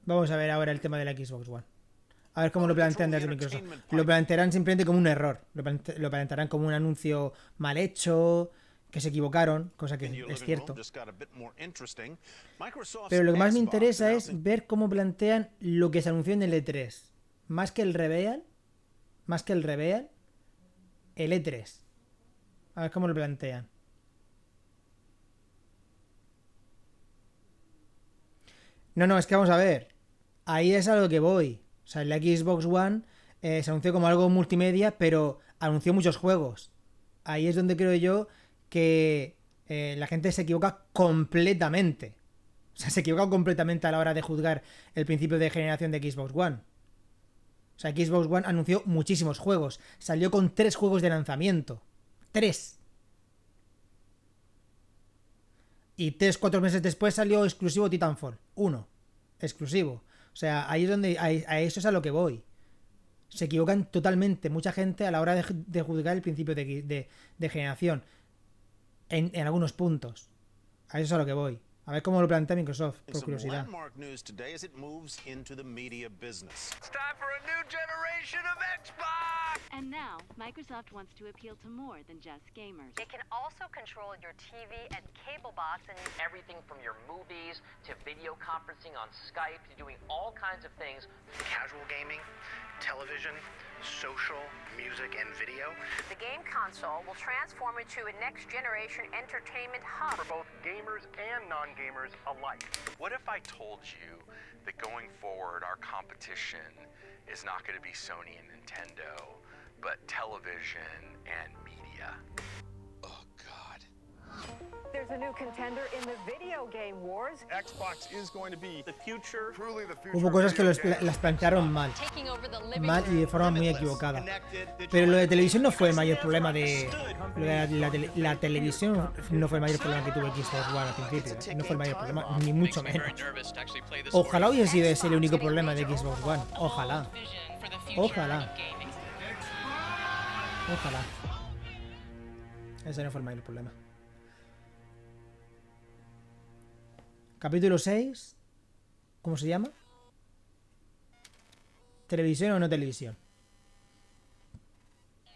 Vamos a ver ahora el tema de la Xbox One. A ver cómo lo plantean desde Microsoft. Lo plantearán simplemente como un error. Lo plantearán como un anuncio mal hecho, que se equivocaron, cosa que es cierto. Pero lo que más me interesa es ver cómo plantean lo que se anunció en el E3. Más que el reveal, el E3. A ver cómo lo plantean. No, es que vamos a ver. Ahí es a lo que voy. O sea, la Xbox One se anunció como algo multimedia, pero anunció muchos juegos. Ahí es donde creo yo que la gente se equivoca completamente. O sea, se equivoca completamente a la hora de juzgar el principio de generación de Xbox One. O sea, Xbox One anunció muchísimos juegos. Salió con 3 juegos de lanzamiento. 3. Y 3-4 meses después salió exclusivo Titanfall 1. Exclusivo. O sea, ahí es donde. A eso es a lo que voy. Se equivocan totalmente mucha gente a la hora de juzgar el principio de generación. En algunos puntos. A eso es a lo que voy. A ver cómo lo plantea Microsoft, por curiosidad. And now, Microsoft wants to appeal to more than just gamers. It can also control your TV and cable box and everything from your movies to video conferencing on Skype to doing all kinds of things. Casual gaming, television, social, music, and video. The game console will transform into a next-generation entertainment hub for both gamers and non-gamers alike. What if I told you that going forward our competition is not going to be Sony and Nintendo, but television and media? Oh, God. There's a new contender in the video game wars. Xbox is going to be the future, truly the future. Hubo cosas que las plantearon mal. Mal y de forma muy equivocada. Pero lo de televisión no fue el mayor problema de... La televisión no fue el mayor problema que tuvo Xbox One al principio. No fue el mayor problema, ni mucho menos. Ojalá hubiese sido ese el único problema de Xbox One. Ojalá. Ese no fue el mayor problema. Capítulo 6. ¿Cómo se llama? ¿Televisión o no televisión?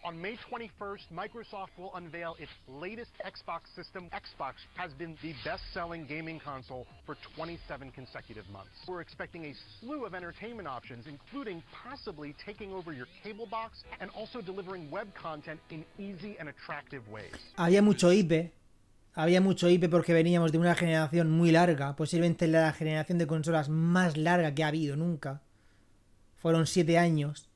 On May 21st, Microsoft will unveil its latest Xbox system. Xbox has been the best-selling gaming console for 27 consecutive months. We're expecting a slew of entertainment options, including possibly taking over your cable box and also delivering web content in easy and attractive ways. Había mucho IP porque veníamos de una generación muy larga, posiblemente la generación de consolas más larga que ha habido nunca. Fueron 7 años.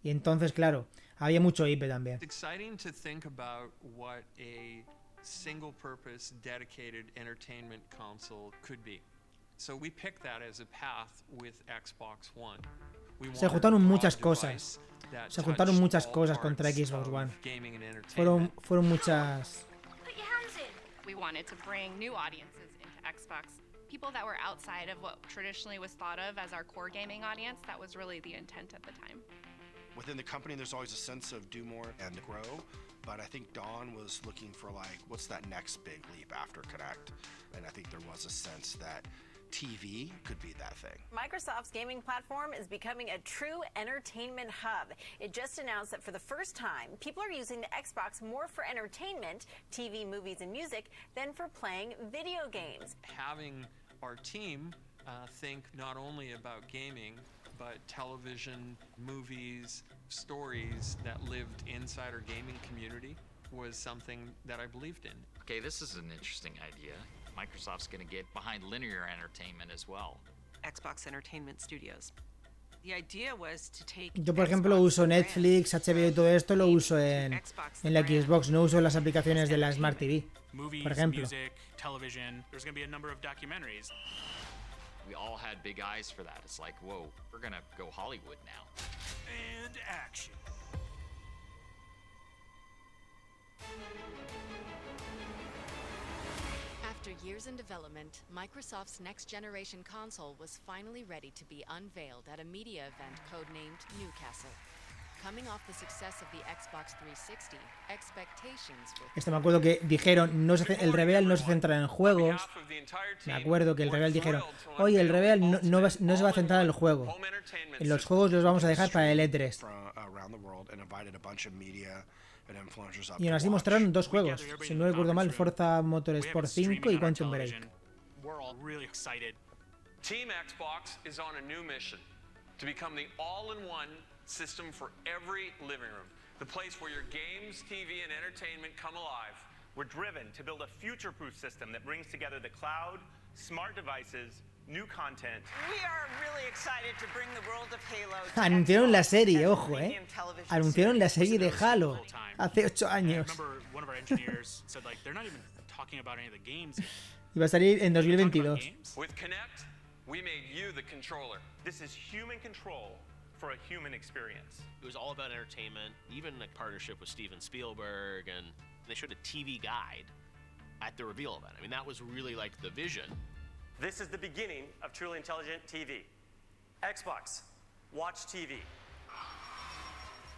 Y entonces, claro, había mucho IP también. It's exciting to think about what a single purpose dedicated entertainment console could be. So we picked that as a path with Xbox One. Se juntaron muchas cosas. Se juntaron muchas cosas contra Xbox One. Fueron muchas. We wanted to bring new audiences into Xbox. People that were outside of what traditionally was thought of as our core gaming audience. That was really the intent at the time. Within the company, there's always a sense of do more and grow. But I think Dawn was looking for, like, what's that next big leap after KINECT? And I think there was a sense that TV could be that thing. Microsoft's gaming platform is becoming a true entertainment hub. It just announced that for the first time, people are using the Xbox more for entertainment, TV, movies, and music, than for playing video games. Having our team think not only about gaming, but television, movies, stories that lived inside our gaming community was something that I believed in. Okay, this is an interesting idea. Microsoft's going to get behind linear entertainment as well. Xbox Entertainment Studios. The idea was to take Yo, por ejemplo, uso Netflix, HBO y todo esto lo uso en la Xbox, no uso las aplicaciones de la Smart TV, por ejemplo. Music, television, there's going to be a number of documentaries. We all had big eyes for that. It's like, whoa, we're going to go Hollywood now. And action. After years in development, Microsoft's next-generation console was finally ready to be unveiled at a media event codenamed Newcastle. Coming off the success of the Xbox 360, expectations for Esto me acuerdo que dijeron, el reveal no se centra en juegos. Me acuerdo que el reveal dijeron, oye, el reveal no se va a centrar en el juego. En los juegos los vamos a dejar para el E3. Y aún así mostraron 2 juegos. Si no recuerdo mal, Forza Motorsport 5 y Quantum Break. Team Xbox is on a new mission to become the all-in-one system for every living room. The place where your games, TV, and entertainment come alive. We're driven to build a future-proof system that brings together the cloud, smart devices, new content. We are really excited to bring the world of Halo to Anunciaron la Xbox serie, as a ojo, premium television Anunciaron la series. serie de Halo hace 8 años. I remember one of our engineers said, like, they're not even talking about any of the games yet. Iba a salir en 2022. With KINECT, we made you the controller. This is human control for a human experience. It was all about entertainment, even a partnership with Steven Spielberg, and they showed a TV guide at the reveal event. I mean, that was really like the vision. This is the beginning of truly intelligent TV. Xbox, watch TV.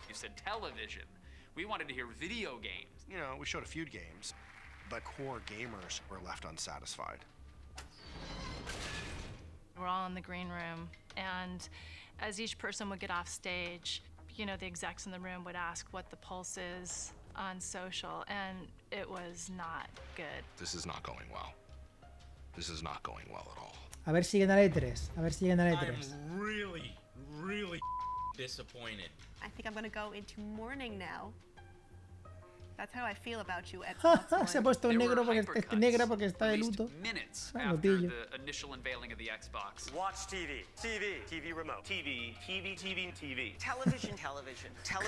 You said television. We wanted to hear video games. You know, we showed a few games, but core gamers were left unsatisfied. We're all in the green room, and as each person would get off stage, you know, the execs in the room would ask what the pulse is on social, and it was not good. This is not going well. This is not going well at all. A ver si gana el E3. A ver si gana el E3. I'm really disappointed. I think I'm gonna go into mourning now. That's how I feel about you, Xbox. Se ha puesto negra porque está de luto. Minutes Ah, after notillo. the initial unveiling of the Xbox. Watch TV. TV remote. TV. Television.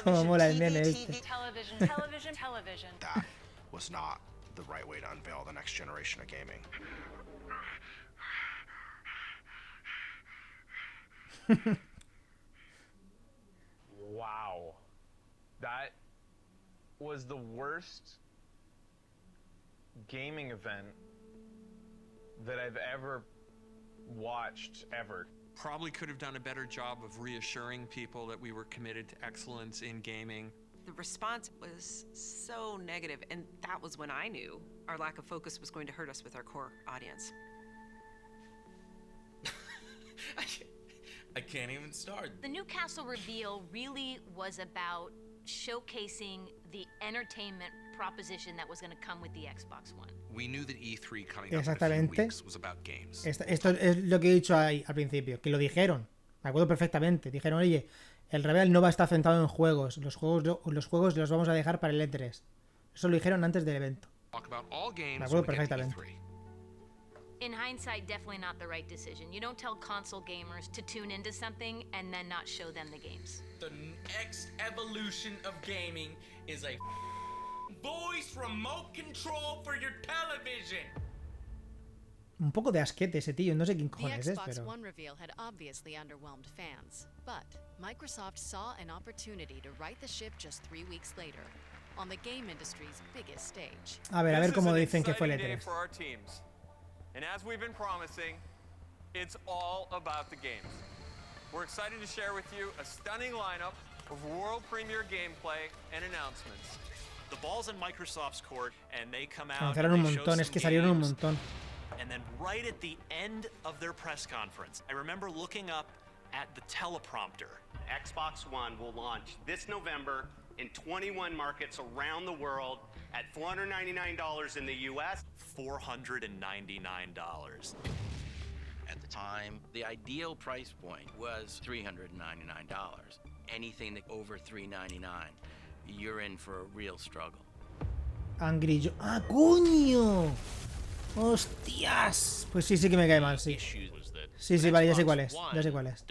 Como mola el TV, meme TV, este. Television. That was not the right way to unveil the next generation of gaming. Wow. That was the worst gaming event that I've ever watched ever. Probably could have done a better job of reassuring people that we were committed to excellence in gaming. The response was so negative, and that was when I knew our lack of focus was going to hurt us with our core audience. I can't even start. The Newcastle reveal really was about showcasing the entertainment proposition that was going to come with the Xbox One. We knew that E3 coming up in a few Exactamente. weeks was about games. Esto es lo que he dicho ahí al principio, que lo dijeron. Me acuerdo perfectamente. Dijeron, oye, el reveal no va a estar centrado en juegos. Los juegos los vamos a dejar para el E3. Eso lo dijeron antes del evento. Talk about all games Me acuerdo when we get to perfectamente. E3. In hindsight, definitely not the right decision. You don't tell console gamers to tune into something and then not show them the games. The next evolution of gaming is a voice remote control for your television. Un poco de asquete ese tío. No sé quién The cojones es, Xbox pero... One reveal had obviously underwhelmed fans, but Microsoft saw an opportunity to right the ship just 3 weeks later on the game industry's biggest stage. A ver cómo dicen que fue el E3. For our teams. And as we've been promising, it's all about the games. We're excited to share with you a stunning lineup of world premiere gameplay and announcements. The ball's in Microsoft's court, and they come out. Anunciaron un montón, es que salieron un montón. And then right at the end of their press conference, I remember looking up at the teleprompter. Xbox One will launch this November in 21 markets around the world at $499 in the US. $499. At the time, the ideal price point was $399. Anything that over $399, you're in for a real struggle. Angry Joe. ¡Ah, coño! ¡Hostias! Pues sí que me cae mal, sí. Sí, vale, ya sé cuál es. Ya sé cuál es.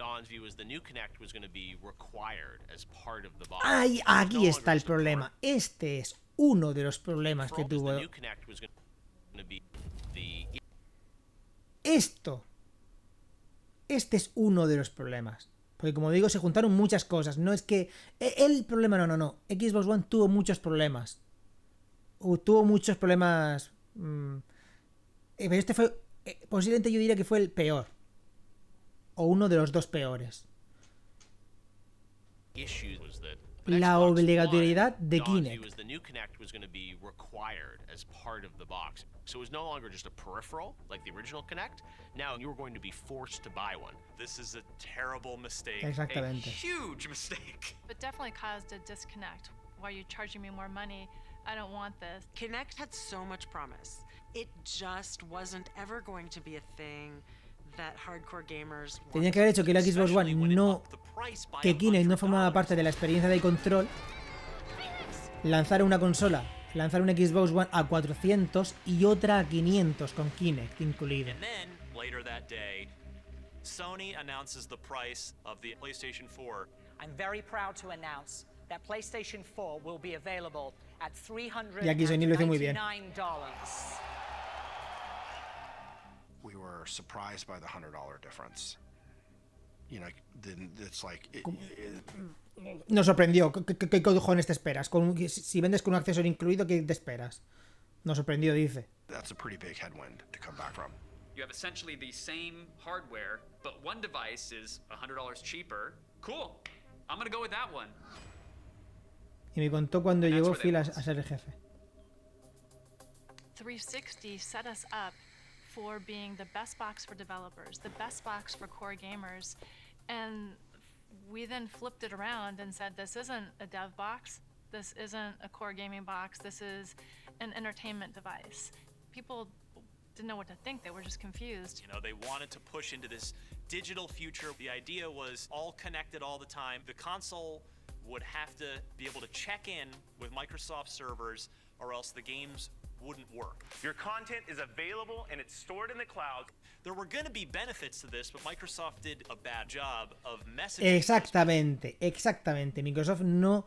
¡Ay! Aquí está el problema. Este es uno de los problemas que tuvo. Este es uno de los problemas. Porque como digo, se juntaron muchas cosas. No es que... El problema no. Xbox One tuvo muchos problemas. Tuvo muchos problemas... Pero este fue... posiblemente yo diría que fue el peor. O uno de los dos peores. la obligatoriedad de Dawn's view KINECT. was the new Kinect was going to be required as part of the box. So it was no longer just a peripheral like the original Kinect. Now you were going to be forced to buy one. This is a terrible mistake. Exactamente. A huge mistake. But definitely caused a disconnect. Why are you charging me more money? I don't want this. Kinect had so much promise. It just wasn't ever going to be a thing that hardcore gamers Tenían que haber hecho que la Xbox One no, que KINECT no formaba parte de la experiencia de control, lanzar una consola, lanzar una Xbox One a 400 y otra a 500 con KINECT incluido. And then later that day, Sony announces the price of the PlayStation 4. I'm very proud to announce that PlayStation 4 will be available at $399. Y aquí Sony lo hizo muy bien. We were surprised by the $100 difference. You know, then it's like Nos sorprendió. ¿Qué cojones te esperas? Si vendes con un accesorio incluido, ¿qué te esperas? Nos sorprendió, dice. That's a pretty big headwind to come back from. You have essentially the same hardware, but one device is $100 cheaper. Cool. I'm gonna go with that one. Y me contó cuando llegó Phil a ser el jefe. 360 set us up for being the best box for developers, the best box for core gamers, and we then flipped it around and said, this isn't a dev box, this isn't a core gaming box, this is an entertainment device. People didn't know what to think, they were just confused. You know, they wanted to push into this digital future. The idea was all connected all the time. The console would have to be able to check in with Microsoft servers or else the games wouldn't work. Your content is available and it's stored in the cloud. There were going to be benefits to this, but Microsoft did a bad job of messaging. Exactamente. Microsoft no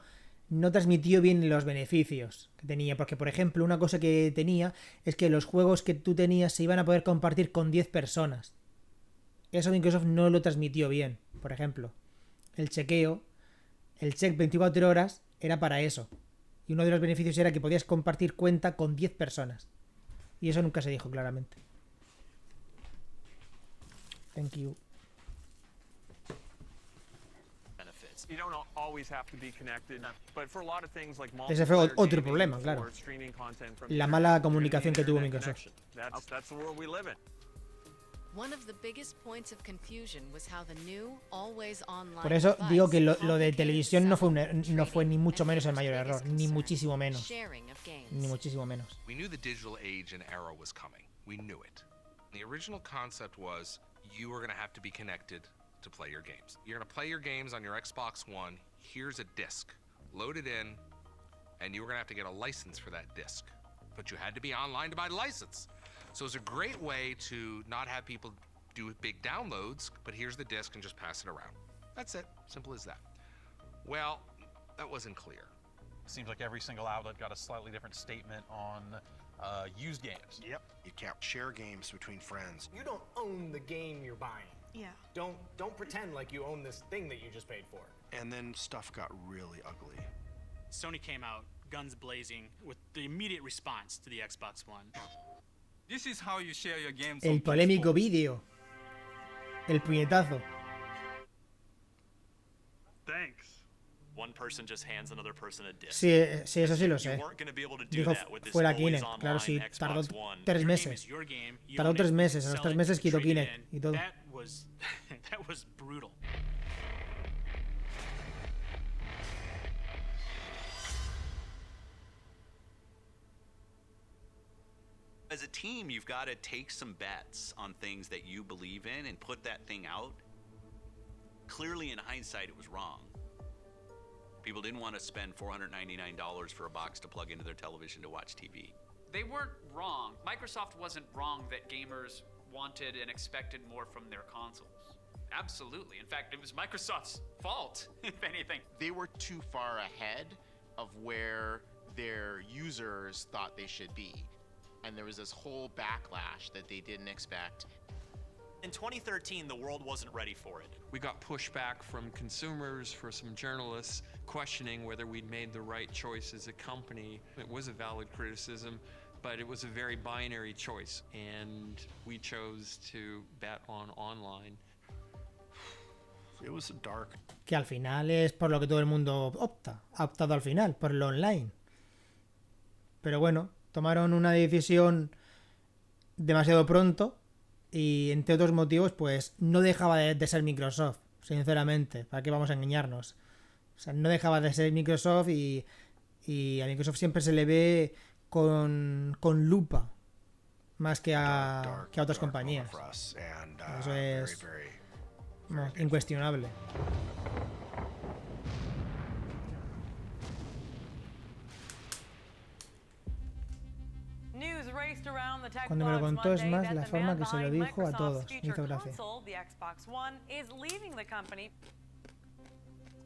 transmitió bien los beneficios que tenía, porque por ejemplo una cosa que tenía es que los juegos que tú tenías se iban a poder compartir con 10 personas. Eso Microsoft no lo transmitió bien. Por ejemplo, el check 24 horas era para eso. Y uno de los beneficios era que podías compartir cuenta con 10 personas. Y eso nunca se dijo claramente. Thank you. You don't always have to be connected, but for a lot of things like Ese fue otro problema, claro. La mala comunicación que tuvo Microsoft. That's the world we live in. One of the biggest points of confusion was how the new always online Por eso digo que lo de device televisión no fue ni mucho menos el mayor error, ni muchísimo menos. sharing of games. Ni muchísimo menos. We knew the digital age and era was coming. We knew it. The original concept was you were going to have to be connected to play your games. You're going to play your games on your Xbox One. Here's a disc. Load it in, and you were going to have to get a license for that disc. But you had to be online to buy the license. So it's a great way to not have people do big downloads, but here's the disc and just pass it around. That's it. Simple as that. Well, that wasn't clear. Seems like every single outlet got a slightly different statement on used games. Yep. You can't share games between friends. You don't own the game you're buying. Yeah. Don't pretend like you own this thing that you just paid for. And then stuff got really ugly. Sony came out guns blazing with the immediate response to the Xbox One. This is how you share your games. El polémico vídeo. El puñetazo. Thanks. One person just hands another person a disc. Sí, eso sí lo sé. You weren't going to be able to do Dijo that with this fuera always KINECT. online Claro, sí, Xbox tardó One. 3 meses. Tardó 3 meses. A los 3 meses quitó KINECT y todo. That was brutal. As a team, you've got to take some bets on things that you believe in and put that thing out. Clearly, in hindsight, it was wrong. People didn't want to spend $499 for a box to plug into their television to watch TV. They weren't wrong. Microsoft wasn't wrong that gamers wanted and expected more from their consoles. Absolutely. In fact, it was Microsoft's fault, if anything. They were too far ahead of where their users thought they should be. And there was this whole backlash that they didn't expect. In 2013, the world wasn't ready for it. We got pushback from consumers, for some journalists, questioning whether we'd made the right choice as a company. It was a valid criticism, but it was a very binary choice, and we chose to bet on online. It was a dark. Que al final es por lo que todo el mundo opta. Ha optado al final, por lo online. Pero bueno, tomaron una decisión demasiado pronto y entre otros motivos, pues no dejaba de ser Microsoft, sinceramente. ¿Para qué vamos a engañarnos? O sea, no dejaba de ser Microsoft y a Microsoft siempre se le ve con lupa más que a otras compañías. Eso es incuestionable. Cuando me lo contó es más la forma que se lo dijo a todos. Me hizo gracia.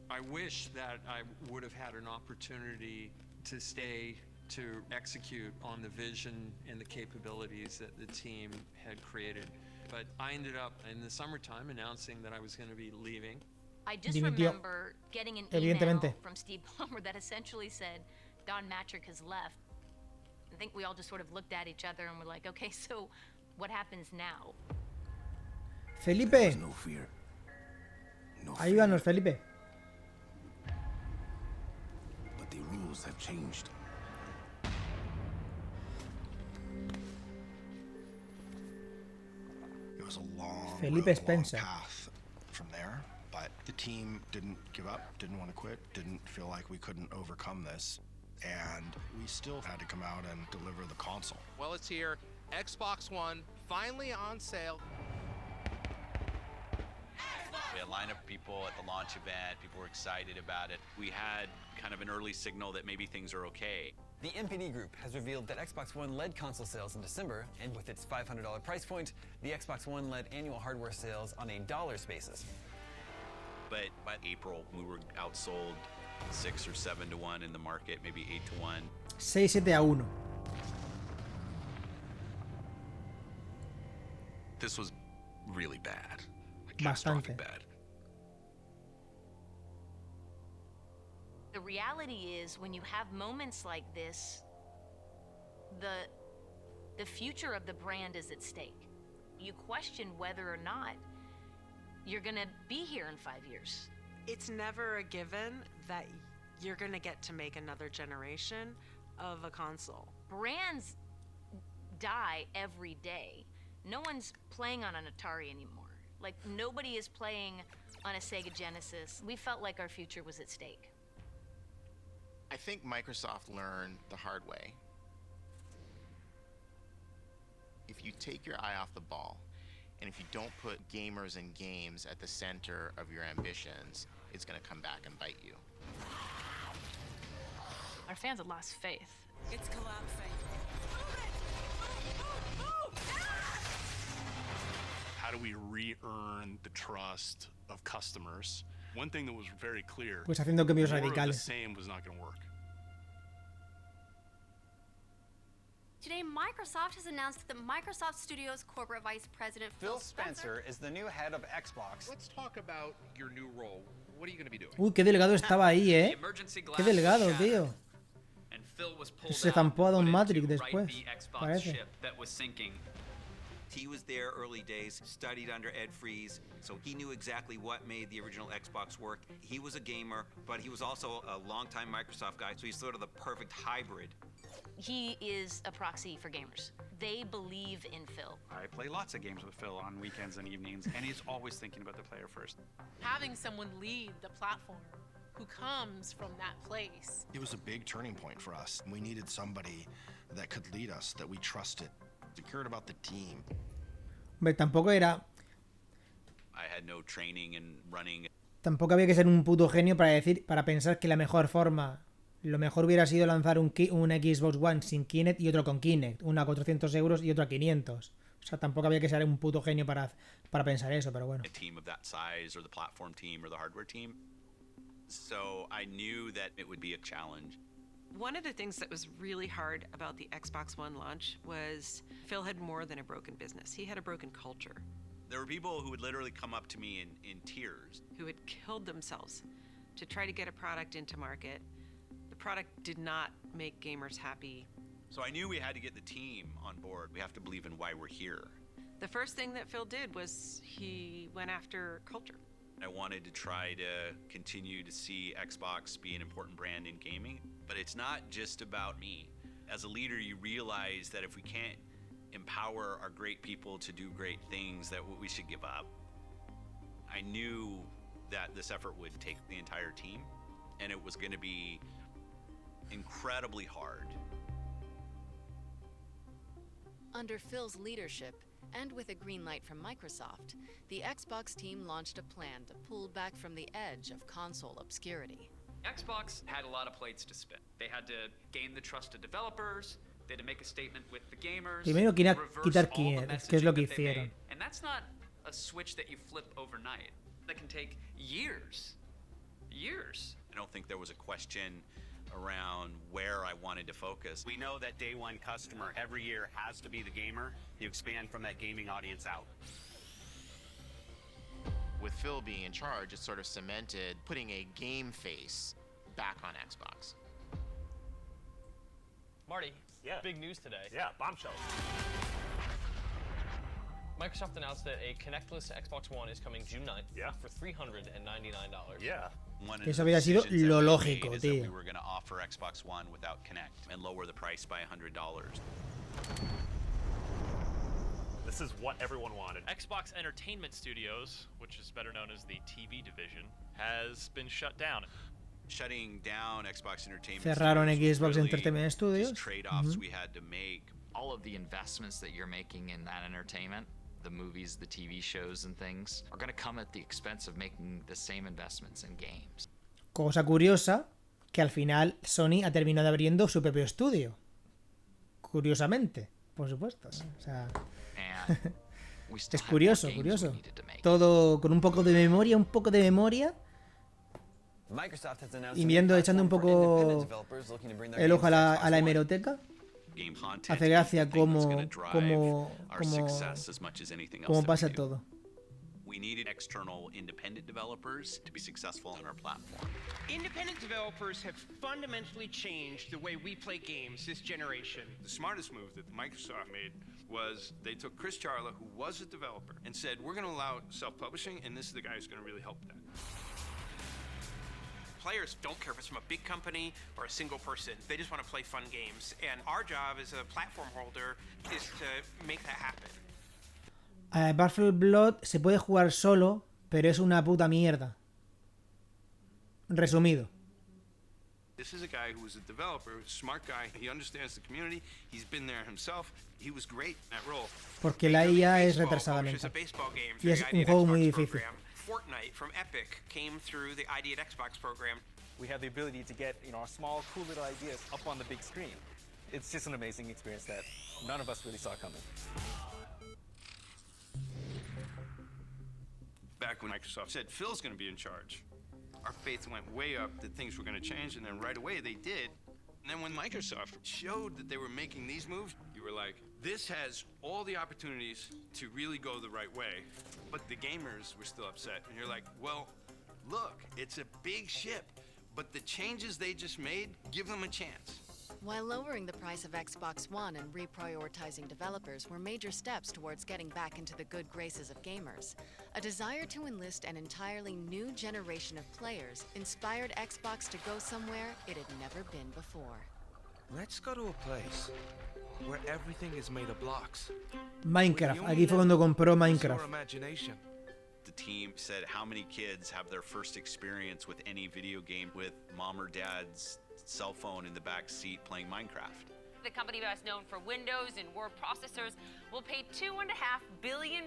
I wish that I would have had an opportunity to stay to execute on the vision and the capabilities that the team had created. But I ended up in the summertime announcing that I was going to be leaving. I just remember getting an email from Steve Ballmer that essentially said Don Matrick has left. I think we all just sort of looked at each other and were like, okay, so what happens now? Felipe. Ayúdanos, Felipe. But the rules have changed. It was a long, Felipe Spencer. path from there, but the team didn't give up, didn't want to quit, didn't feel like we couldn't overcome this, and we still had to come out and deliver the console. Well, it's here. Xbox One, finally on sale. We had a line of people at the launch event. People were excited about it. We had kind of an early signal that maybe things are okay. The NPD Group has revealed that Xbox One led console sales in December, and with its $500 price point, the Xbox One led annual hardware sales on a dollars basis. But by April, we were outsold 6 or 7 to 1 in the market, maybe 8 to 1. 6-7-1. This was really bad. Bastante. Bad. The reality is, when you have moments like this, the future of the brand is at stake. You question whether or not you're gonna be here in 5 years. It's never a given that you're gonna get to make another generation of a console. Brands die every day. No one's playing on an Atari anymore. Like, nobody is playing on a Sega Genesis. We felt like our future was at stake. I think Microsoft learned the hard way. If you take your eye off the ball, and if you don't put gamers and games at the center of your ambitions, it's going to come back and bite you. Our fans had lost faith. It's collapsing. How do we re-earn the trust of customers? One thing that was very clear, Pues haciendo cambios more of the radicales. same was not going to work. Today, Microsoft has announced that Microsoft Studios corporate vice president Phil Spencer is the new head of Xbox. Let's talk about your new role. What are you going to be doing? Qué delgado estaba ahí, Qué delgado, tío. Se zampó a Don Matrix después, parece. He was there early days, studied under Ed Freeze, so he knew exactly what made the original Xbox work. He was a gamer, but he was also a longtime Microsoft guy, so he's sort of the perfect hybrid. He is a proxy for gamers. They believe in Phil. I play lots of games with Phil on weekends and evenings, and he's always thinking about the player first. Having someone lead the platform who comes from that place. It was a big turning point for us. We needed somebody that could lead us, that we trusted. We cared about the team. Hombre, tampoco era. I had no training in running. Tampoco había que ser un puto genio para pensar que la mejor forma, lo mejor hubiera sido lanzar un Xbox One sin KINECT y otro con KINECT, una a 400 euros y otro a 500. O sea, tampoco había que ser un puto genio para pensar eso, pero bueno. A team of that size, or the platform team, or the hardware team. So I knew that it would be a challenge. One of the things that was really hard about the Xbox One launch was Phil had more than a broken business. He had a broken culture. There were people who would literally come up to me in tears. Who had killed themselves to try to get a product into market. The product did not make gamers happy. So I knew we had to get the team on board. We have to believe in why we're here. The first thing that Phil did was he went after culture. I wanted to try to continue to see Xbox be an important brand in gaming, but it's not just about me. As a leader, you realize that if we can't empower our great people to do great things, that we should give up. I knew that this effort would take the entire team, and it was going to be incredibly hard. Under Phil's leadership, and with a green light from Microsoft, the Xbox team launched a plan to pull back from the edge of console obscurity. Xbox had a lot of plates to spin. They had to gain the trust of developers, they had to make a statement with the gamers, Primero quitar reverse all the Kinect, que es lo que messaging that they hicieron. made. And that's not a switch that you flip overnight. That can take years. Years. I don't think there was a question around where I wanted to focus. We know that day one customer every year has to be the gamer. You expand from that gaming audience out. With Phil being in charge, it sort of cemented putting a game face back on Xbox. Marty, yeah. Big news today. Yeah, bombshell. Microsoft announced that a Kinectless Xbox One is coming June 9th for $399. Yeah. Eso había sido lo lógico, tío. We were going to offer Xbox One without Kinect and lower the price by $100. This is what everyone wanted. Xbox Entertainment Studios, which is better known as the TV division, has been shut down. Shutting down Xbox Entertainment Cerraron Studios Xbox was really Entertainment Studios. just trade-offs we had to make. All of the investments that you're making in that entertainment, the movies, the TV shows and things, are going to come at the expense of making the same investments in games. Cosa curiosa, que al final Sony ha terminado abriendo su propio estudio. Curiosamente, por supuesto, ¿no? O sea, es curioso, curioso. Todo con un poco de memoria, y viendo, echando un poco el ojo a la hemeroteca. Hace gracia cómo pasa todo. We needed external independent developers to be successful on our platform. Independent developers have fundamentally changed the way we play games this generation. The smartest move that Microsoft made was they took Chris Charla, who was a developer, and said, we're going to allow self-publishing, and this is the guy who's going to really help that. Players don't care if it's from a big company or a single person. They just want to play fun games. And our job as a platform holder is to make that happen. Battlefield Blood se puede jugar solo, pero es una puta mierda. Resumido. This is a guy who was a developer, a smart guy. He understands the community. He's been there himself. He was great in that role. Porque la IA es retrasada mental. Y es un juego muy difícil. Fortnite from Epic came through the ID at Xbox program. We have the ability to get, our small, cool little ideas up on the big screen. It's just an amazing experience that none of us really saw coming. Back when Microsoft said Phil's going to be in charge, our faith went way up that things were going to change, and then right away they did. And then when Microsoft showed that they were making these moves, you were like, this has all the opportunities to really go the right way, but the gamers were still upset. And you're like, well, look, it's a big ship, but the changes they just made, give them a chance. While lowering the price of Xbox One and reprioritizing developers were major steps towards getting back into the good graces of gamers, a desire to enlist an entirely new generation of players inspired Xbox to go somewhere it had never been before. Let's go to a place where everything is made of blocks. Minecraft. Aquí fue cuando compró Minecraft. The team said how many kids have their first experience with any video game with mom or dad's cell phone in the back seat playing Minecraft. The company best known for Windows and word processors will pay $2.5 billion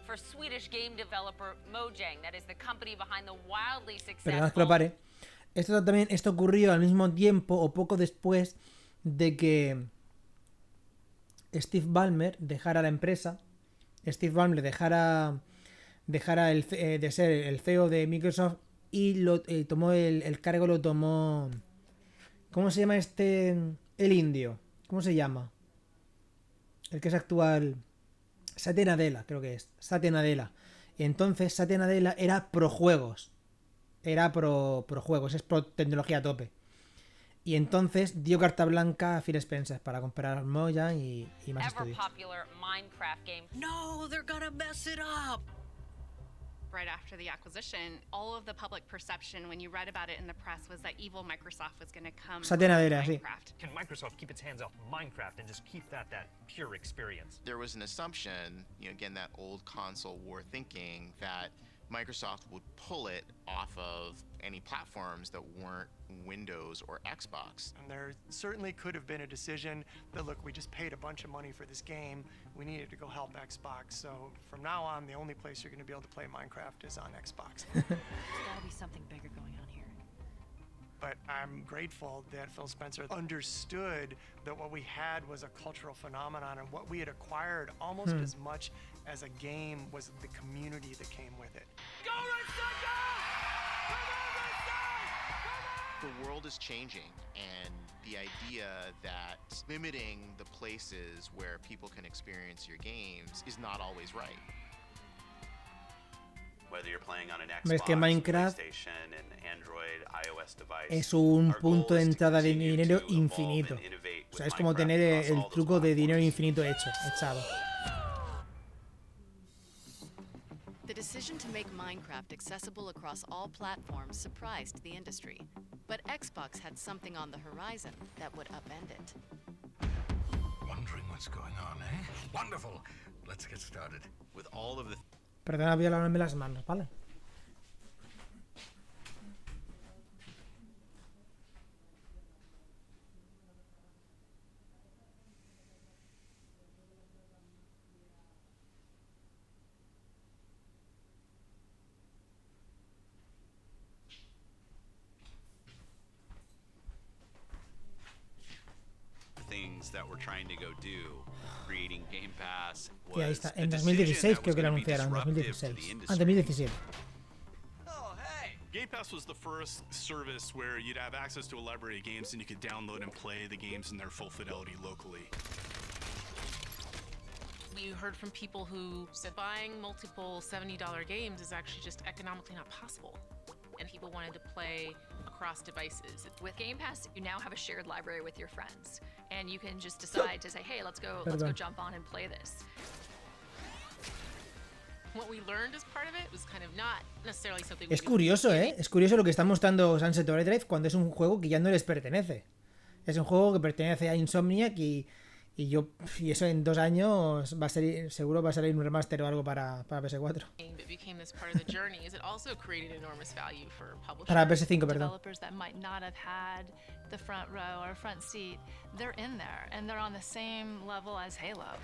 for Swedish game developer Mojang. That is the company behind the wildly Perdón, que lo successful... pare. Esto ocurrió al mismo tiempo o poco después de que Steve Ballmer dejara la empresa. Steve Ballmer dejara de ser el CEO de Microsoft y tomó el cargo, lo tomó... ¿Cómo se llama el indio? ¿Cómo se llama? El que es actual... Satya Nadella, creo que es. Satya Nadella. Y entonces Satya Nadella era pro juegos. Era pro juegos, es pro tecnología a tope. Y entonces dio carta blanca a Phil Spencer para comprar Mojang y más estudios. popular Minecraft game. No, they're gonna mess it up. right after the acquisition, all of the public perception when you read about it in the press was that evil Microsoft was going to come Satya from Nadella, sí. Minecraft. Can Microsoft keep its hands off Minecraft and just keep that pure experience? There was an assumption, again, that old console war thinking, that Microsoft would pull it off of any platforms that weren't Windows or Xbox. And there certainly could have been a decision that, look, we just paid a bunch of money for this game, we needed to go help Xbox, so from now on, the only place you're going to be able to play Minecraft is on Xbox. There's gotta be something bigger going on here. But I'm grateful that Phil Spencer understood that what we had was a cultural phenomenon, and what we had acquired almost as much as a game was the community that came with it. Go Red Star, go! The world is changing, and the idea that limiting the places where people can experience your games is not always right. Whether you're playing on an Ves Xbox, que Minecraft PlayStation, an Android, iOS device, es un our punto goal de is to entrada de continue dinero to evolve infinito. and innovate O sea, with es como Minecraft tener across all el those truco de dinero infinito echado. The decision to make Minecraft accessible across all platforms surprised the industry. But Xbox had something on the horizon that would upend it. Wondering what's going on, eh? Wonderful. Let's get started. With all of the Perdona, voy a lavarme las manos, ¿vale? things that we're trying to go do, creating Game Pass, Y ahí was está, a en decision 2016 that creo was que lo gonna be anunciaron, disruptive 2016. to the Ah, industry. 2017. Game Pass was the first service where you'd have access to a library of games and you could download and play the games in their full fidelity locally. We heard from people who said buying multiple $70 games is actually just economically not possible. And people wanted to play across devices. With Game Pass, you now have a shared library with your friends. And you can just decide to say, hey, let's go jump on and play this. What we learned as part of it was kind of not necessarily something Es curioso, ¿eh? Es curioso lo que está mostrando Sunset Overdrive cuando es un juego que ya no les pertenece. Es un juego que pertenece a Insomniac y eso en 2 años va a ser, seguro va a salir un remaster o algo para PS4. Para PS5, perdón. Developers that might not have had the front row or front seat, they're in there and they're on the same level as Halo.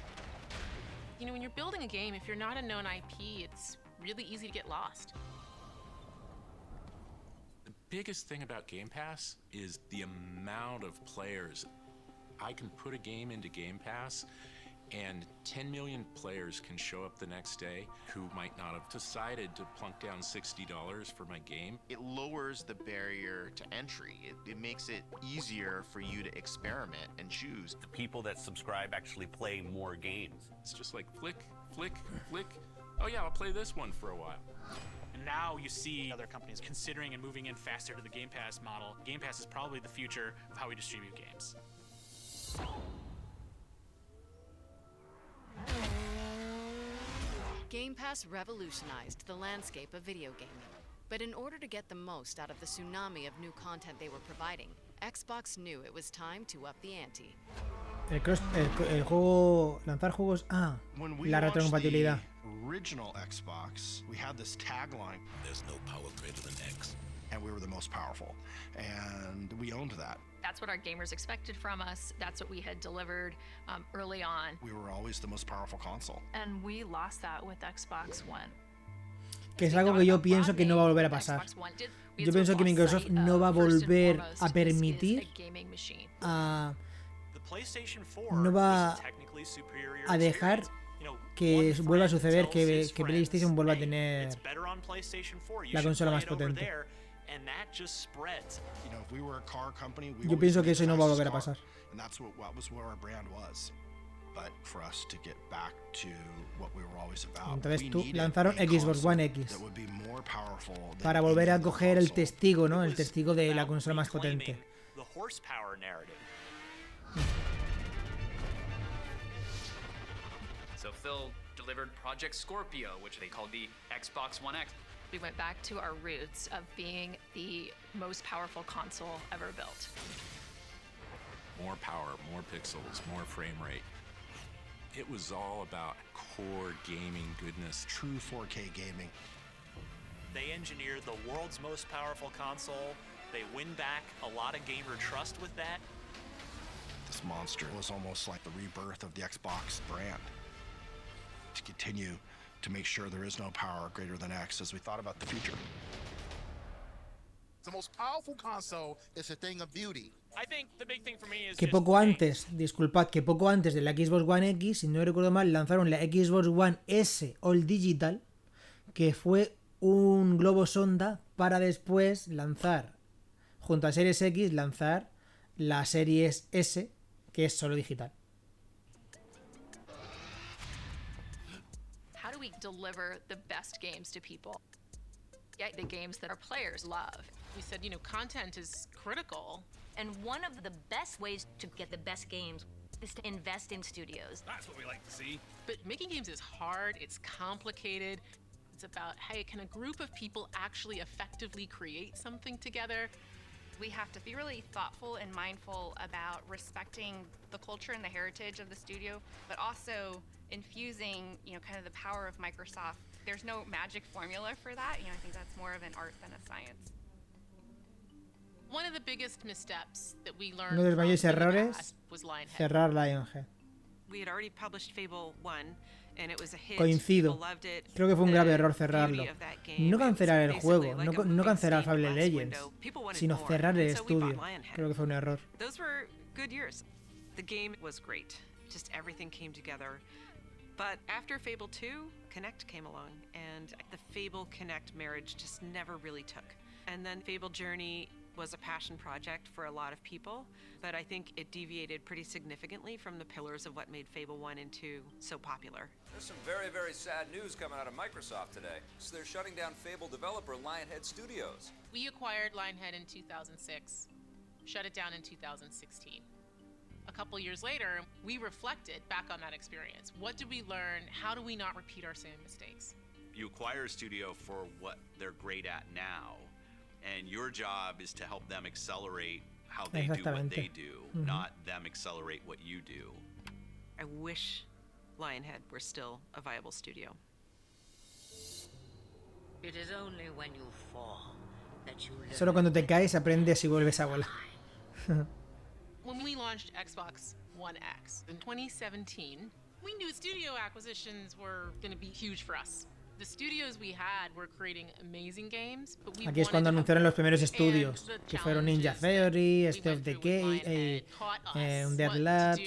You know, when you're building a game, if you're not a known IP, it's really easy to get lost. The biggest thing about Game Pass is the amount of players. I can put a game into Game Pass and 10 million players can show up the next day who might not have decided to plunk down $60 for my game. It lowers the barrier to entry. It makes it easier for you to experiment and choose. The people that subscribe actually play more games. It's just like flick, flick, flick. Oh yeah, I'll play this one for a while. And now you see other companies considering and moving in faster to the Game Pass model. Game Pass is probably the future of how we distribute games. Game Pass revolutionized the landscape of video gaming. But in order to get the most out of the tsunami of new content they were providing, Xbox knew it was time to up the ante. El juego, lanzar juegos, la retrocompatibilidad. Original Xbox, we had this tagline, there's no power greater than X. And we were the most powerful, and we owned that. That's what our gamers expected from us. That's what we had delivered early on. We were always the most powerful console. And we lost that with Xbox One. Que es algo que yo pienso que no va a volver a pasar. Yo pienso que Microsoft no va a volver a permitir no va a dejar que vuelva a suceder que PlayStation vuelva a tener la consola más potente. Yo pienso que eso no va a volver a pasar. Entonces lanzaron Xbox One X para volver a coger el testigo, ¿no? El testigo de la consola más potente. So Phil delivered Project Scorpio, which they called the Xbox One X. We went back to our roots of being the most powerful console ever built. More power, more pixels, more frame rate. It was all about core gaming goodness. True 4K gaming. They engineered the world's most powerful console. They win back a lot of gamer trust with that. This monster was almost like the rebirth of the Xbox brand. To continue to make sure there is no power greater than X as we thought about the future. The most powerful console is a thing of beauty. I think the big thing for me is que poco antes, disculpad, que poco antes de la Xbox One X, si no recuerdo mal, lanzaron la Xbox One S All Digital, que fue un globo sonda para después lanzar, junto a Series X, lanzar la Series S, que es solo digital. How do we deliver the best games to people? Get the games that our players love. We said, content is critical. And one of the best ways to get the best games is to invest in studios. That's what we like to see. But making games is hard, it's complicated. It's about, hey, can a group of people actually effectively create something together? We have to be really thoughtful and mindful about respecting the culture and the heritage of the studio, but also infusing, kind of the power of Microsoft. There's no magic formula for that. I think that's more of an art than a science. One of the biggest missteps that we learned Uno de los mayores from the errores, past was Lionhead. cerrar Lionhead. We had already published Fable 1 and it was a hit. Coincido. People loved it. Creo que fue un grave error The cerrarlo. beauty of that game, No it was cancelar el basically juego, like a no moving cancelar stained Fable glass Legends, window. People wanted sino more, cerrar el and so we bought estudio. Lionhead. Creo que fue un error. Those were good years. The game was great. Just everything came together. But after Fable 2, KINECT came along, and the Fable KINECT marriage just never really took. And then Fable Journey was a passion project for a lot of people, but I think it deviated pretty significantly from the pillars of what made Fable 1 and 2 so popular. There's some very, very sad news coming out of Microsoft today. So they're shutting down Fable developer Lionhead Studios. We acquired Lionhead in 2006, shut it down in 2016. A couple years later, we reflected back on that experience. What did we learn? How do we not repeat our same mistakes? You acquire a studio for what they're great at now, and your job is to help them accelerate how they do what they do, not them accelerate what you do. I wish Lionhead were still a viable studio. It is only when you fall that you learn. Solo cuando te caes aprendes y vuelves a volar. When we launched Xbox One X in 2017, we knew studio acquisitions were going to be huge for us. The studios we had were creating amazing games, but we Aquí es cuando anunciaron los primeros estudios, que fueron Ninja Theory, State of Decay, Undead Labs,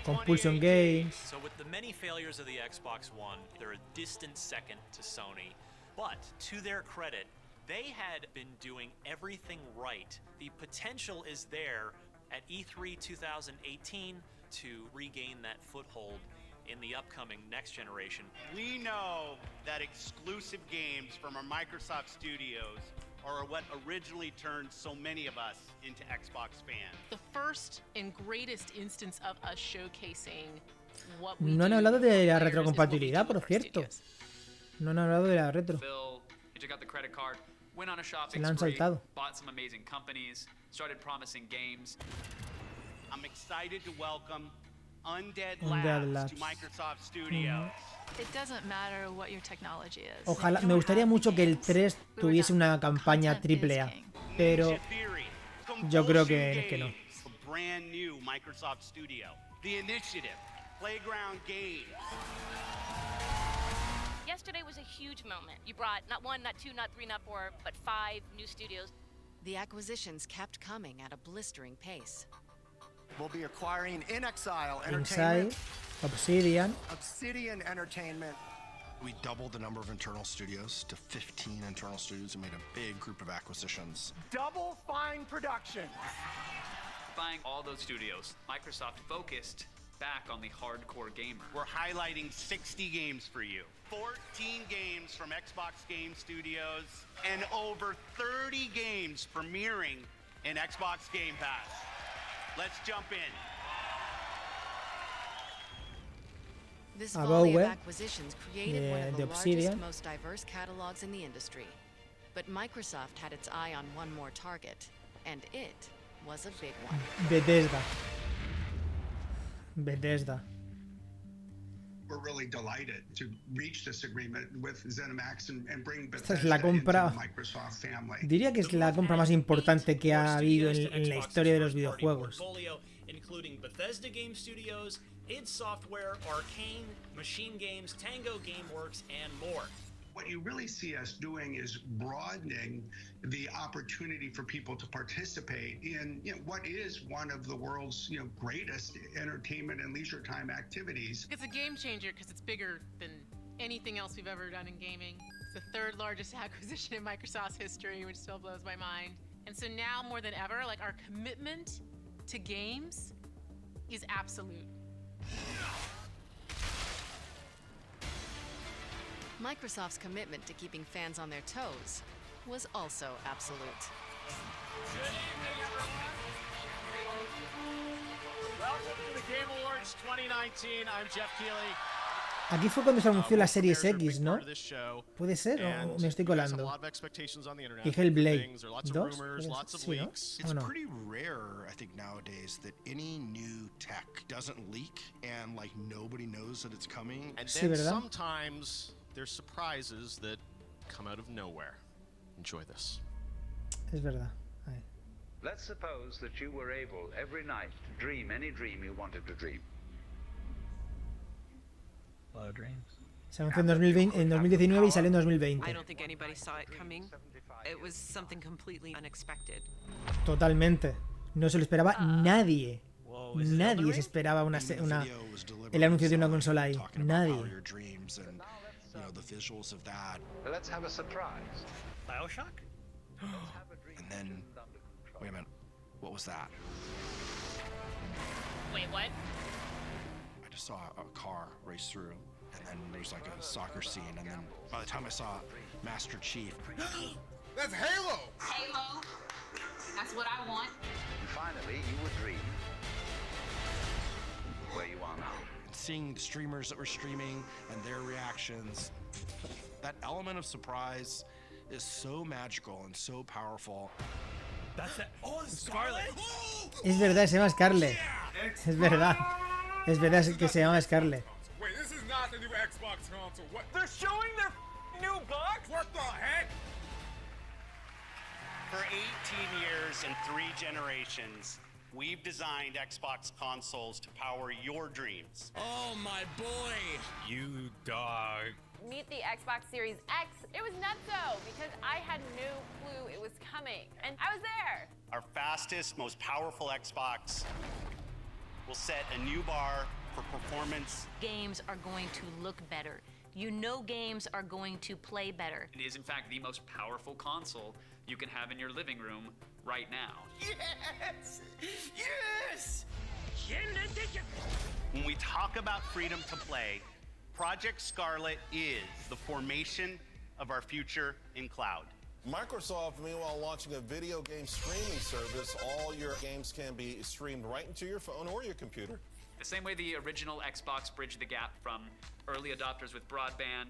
Compulsion Games. So with the many failures of the Xbox One, they're a distant second to Sony. But to their credit, they had been doing everything right. The potential is there at E3 2018 to regain that foothold in the upcoming next generation. We know that exclusive games from our Microsoft studios are what originally turned so many of us into Xbox fans. The first and greatest instance of us showcasing what we No han do hablado de la for players is what we retrocompatibilidad, do por with our cierto. studios. No han hablado de la retro. Phil, he took out the credit card, went on a Se shopping la han spree, saltado. bought some amazing companies, started promising games. I'm excited to welcome Undead Undead Labs to Labs. Microsoft Studios. It doesn't matter what your technology is. Ojalá, me gustaría mucho que el 3 tuviese una campaña AAA, pero yo creo que no. A brand new Microsoft studio. The Initiative, Playground Games. Yesterday was a huge moment. You brought not one, not two, not three, not four, but 5 new studios. The acquisitions kept coming at a blistering pace. We'll be acquiring In Exile Inside, Entertainment, Obsidian, Obsidian Entertainment. We doubled the number of internal studios to 15 internal studios and made a big group of acquisitions. Double Fine Productions. Buying all those studios, Microsoft focused back on the hardcore gamer. We're highlighting 60 games for you. 14 games from Xbox Game Studios and over 30 games premiering in Xbox Game Pass. Let's jump in. This a volley of Bowie, acquisitions created one of de the largest, Obsidian. most diverse catalogs in the industry. But Microsoft had its eye on one more target, and it was a big one. Bethesda. We're really delighted to reach this agreement with ZeniMax and bring Esta es Bethesda la into compra. the Microsoft family. Diría que es la compra más importante que ha habido en la historia de los videojuegos. Including Bethesda Game Studios, id Software, Arcane, Machine Games, Tango Gameworks, and more. What you really see us doing is broadening the opportunity for people to participate in what is one of the world's greatest entertainment and leisure time activities. It's a game changer because it's bigger than anything else we've ever done in gaming. It's the third largest acquisition in Microsoft's history, which still blows my mind. And so now more than ever, like, our commitment to games is absolute. Microsoft's commitment to keeping fans on their toes was also absolute. Good evening, everyone. Welcome to the Game Awards 2019. I'm Jeff Keighley. Aquí fue cuando se anunció la Series X, ¿no? ¿Puede ser? ¿O me estoy colando? ¿Y Hellblade 2? Sí, ¿no? It's pretty rare, I think, nowadays that any new tech doesn't leak and like nobody knows that it's coming. And Sí, then ¿verdad? sometimes there's surprises that come out of nowhere. Enjoy this. Es verdad. Ahí. Let's suppose that you were able every night to dream any dream you wanted to dream. Se anunció en 2020, en 2019 y salió en 2020. I don't think anybody saw it coming. It was something completely unexpected. Totalmente. No se lo esperaba nadie. Nadie se esperaba el anuncio de una consola ahí. Nadie. Let's have a surprise. BioShock? And then, wait a minute, what was that? Wait, what? I just saw a car race through, and then there's like a soccer scene, and then by the time I saw Master Chief, that's Halo! Halo. That's what I want. And finally, you would dream where you are now. and seeing the streamers that were streaming and their reactions, that element of surprise is so magical and so powerful. That's it. Oh, it's Scarlet. Es verdad, se llama Scarlet. Es verdad. Es verdad que se llama Scarlet. Wait, this is not the new Xbox console. What? They're showing their new box? What the heck? For 18 years and 3 generations, we've designed Xbox consoles to power your dreams. Oh, my boy. You dog. Meet the Xbox Series X. It was nutso because I had no clue it was coming, and I was there. Our fastest, most powerful Xbox will set a new bar for performance. Games are going to look better. You know games are going to play better. It is, in fact, the most powerful console you can have in your living room right now. Yes! Yes! When we talk about freedom to play, Project Scarlet is the formation of our future in cloud. Microsoft, meanwhile, launching a video game streaming service. All your games can be streamed right into your phone or your computer. The same way the original Xbox bridged the gap from early adopters with broadband,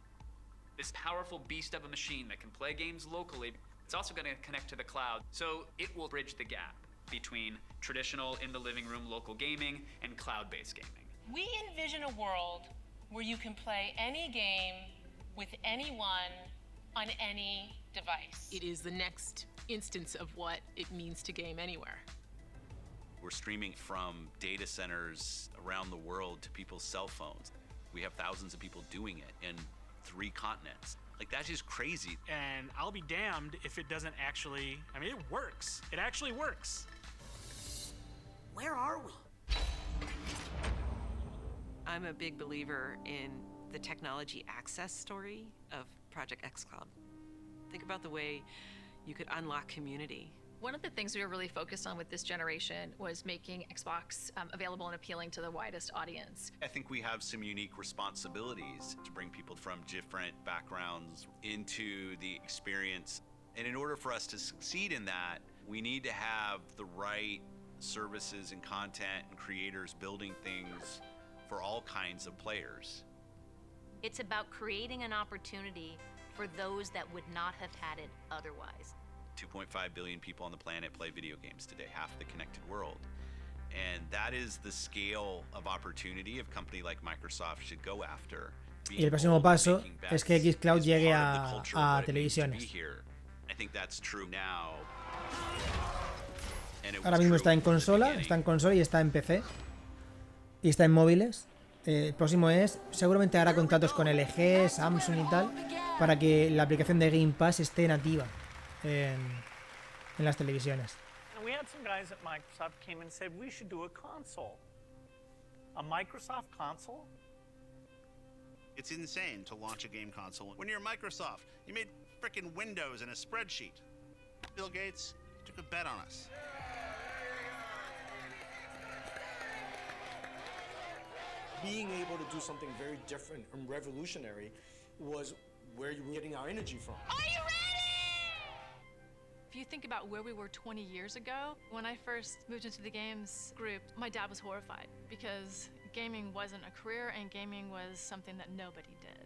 this powerful beast of a machine that can play games locally, it's also going to connect to the cloud. So it will bridge the gap between traditional in the living room local gaming and cloud-based gaming. We envision a world where you can play any game with anyone on any device. It is the next instance of what it means to game anywhere. We're streaming from data centers around the world to people's cell phones. We have thousands of people doing it in 3 continents. Like, that's just crazy. And I'll be damned if it doesn't actually, I mean, it works. It actually works. Where are we? I'm a big believer in the technology access story of Project xCloud. Think about the way you could unlock community. One of the things we were really focused on with this generation was making Xbox available and appealing to the widest audience. I think we have some unique responsibilities to bring people from different backgrounds into the experience. And in order for us to succeed in that, we need to have the right services and content and creators building things for all kinds of players. It's about creating an opportunity for those that would not have had it otherwise. 2.5 billion people on the planet play video games today, half the connected world. And that is the scale of opportunity a company like Microsoft should go after. Y el próximo paso es que xCloud llegue a televisiones. Ahora mismo está en consola y está en PC. Y está en móviles. El próximo es, seguramente hará contratos con LG, Samsung y tal, para que la aplicación de Game Pass esté nativa en las televisiones. We had some guys at Microsoft came and said we should do a console. A Microsoft console? It's insane to launch a game console. When you're Microsoft, you made frickin' Windows and a spreadsheet. Bill Gates took a bet on us. Being able to do something very different and revolutionary was where you were getting our energy from. Are you ready? If you think about where we were 20 years ago, when I first moved into the games group, my dad was horrified because gaming wasn't a career and gaming was something that nobody did.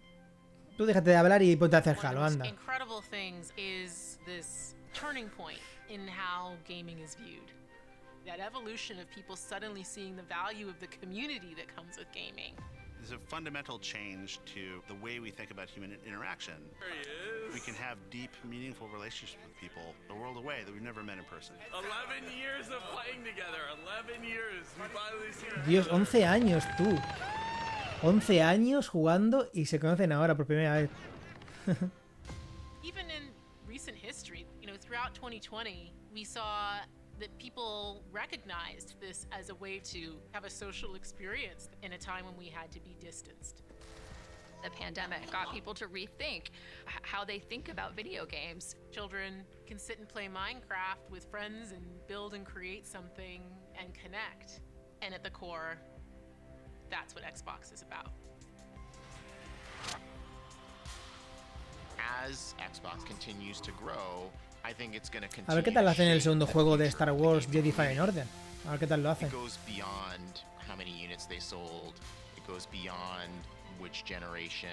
Tú déjate de hablar y ponte a hacer jalo, anda. Incredible things is this turning point in how gaming is viewed. That evolution of people suddenly seeing the value of the community that comes with gaming. There's a fundamental change to the way we think about human interaction. There he is. We can have deep, meaningful relationships with people a world away that we've never met in person. 11 years of playing together. 11 years. We finally seen our Dios, 11 años, tú. 11 años jugando y se conocen ahora por primera vez. Even in recent history, throughout 2020, we saw that people recognized this as a way to have a social experience in a time when we had to be distanced. The pandemic got people to rethink how they think about video games. Children can sit and play Minecraft with friends and build and create something and connect. And at the core, that's what Xbox is about. As Xbox continues to grow, I think it's going to continue. A ver qué tal lo hacen en el segundo juego de Star Wars Jedi Fallen Order. A ver qué tal lo hacen. It goes beyond how many units they sold. It goes beyond which generation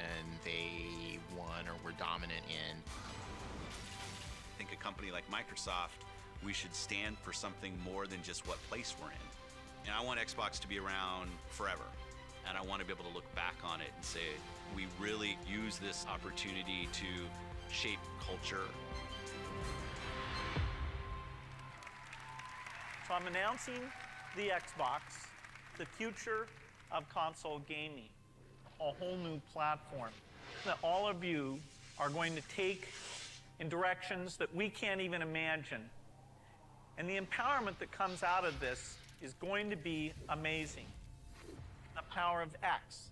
they won or were dominant in. I think a company like Microsoft, we should stand for something more than just what place we're in. And I want Xbox to be around forever. And I want to be able to look back on it and say, we really use this opportunity to shape culture. So I'm announcing the Xbox, the future of console gaming, a whole new platform that all of you are going to take in directions that we can't even imagine. And the empowerment that comes out of this is going to be amazing. The power of X.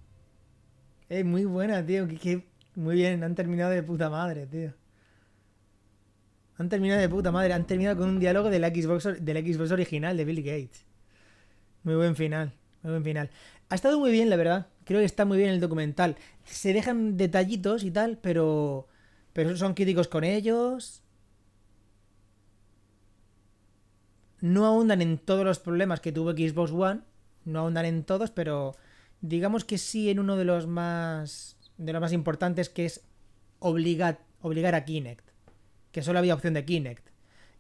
Muy buena, tío. Muy bien, han terminado de puta madre, tío. Han terminado de puta madre. Han terminado con un diálogo del Xbox original de Bill Gates. Muy buen final. Muy buen final. Ha estado muy bien, la verdad. Creo que está muy bien el documental. Se dejan detallitos y tal, pero son críticos con ellos. No ahondan en todos los problemas que tuvo Xbox One. No ahondan en todos, pero digamos que sí en uno de los más importantes, que es obligar a KINECT. Que solo había opción de KINECT.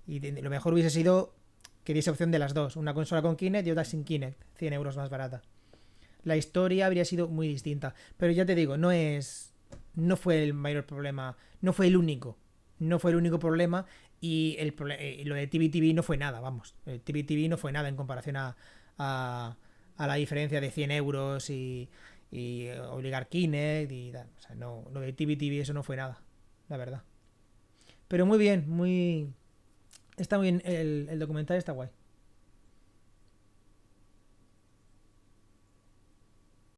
Y lo mejor hubiese sido que diese opción de las dos. Una consola con KINECT y otra sin KINECT. 100 euros más barata. La historia habría sido muy distinta. Pero ya te digo, no fue el mayor problema. No fue el único. No fue el único problema. Y lo de TV no fue nada, vamos. El TV no fue nada en comparación a la diferencia de 100 euros y obligar KINECT y tal. O sea, no, lo de TV eso no fue nada, la verdad. Pero muy bien, está muy bien, el documental está guay.